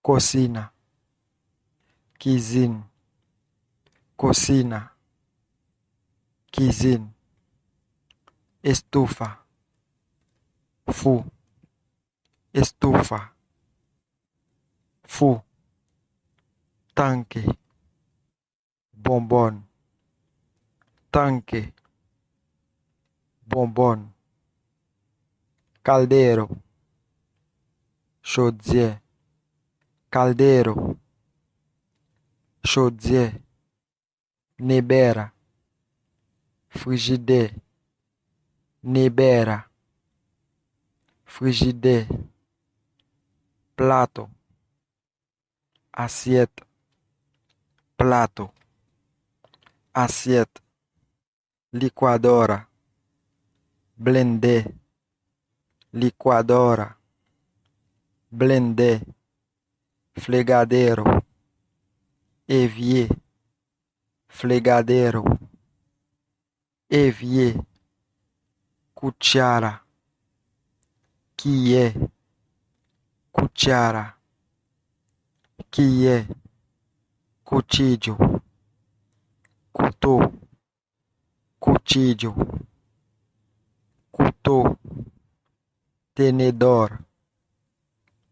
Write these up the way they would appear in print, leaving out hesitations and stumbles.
cocina, cuisine, cocina, cuisine, estufa, four, estufa, four, tanque, bonbonne, tanque, bonbonne, caldeiro, chaudière, caldeiro, chaudière, nebera, frigidaire, nebera, frigidaire, plato, assiette, plato, assiette, liquadora, blender, liquadora, blender, fregadeiro, évier, fregadeiro, évier, cuchara, cuillère, cuchara, cuillère, cuchillo, couteau, cuchillo, couteau, tenedor,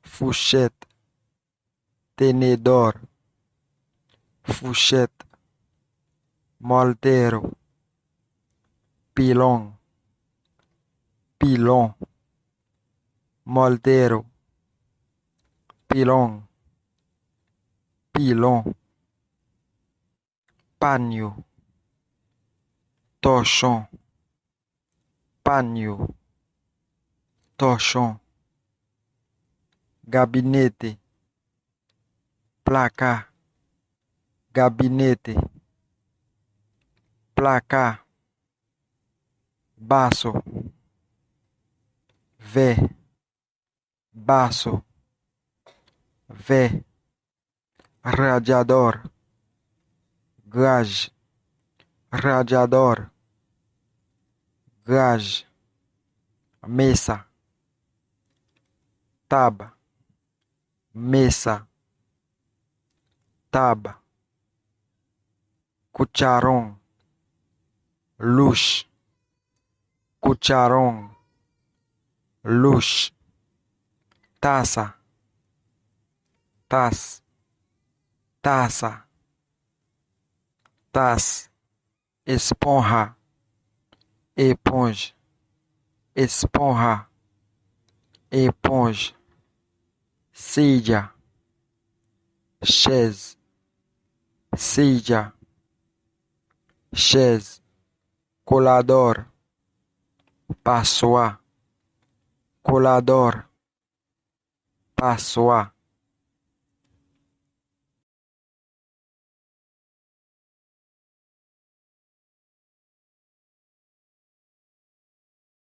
fourchette, tenedor, fourchette, molteiro, pilão, pilão, molteiro, pilão, pilão, paño, torchon, paño, torchon, gabinete, placar, gabinete, placar, baço, vé, baço, vé, radiador, grade, radiador, grade, mesa, tábua, mesa, tábua, cucharão, luz, cucharão, luz, taça, taça, taça, taça, esponja, esponja, esponja, esponja, silla, chaise, silla, chaise, colador, passoir, colador, passoir,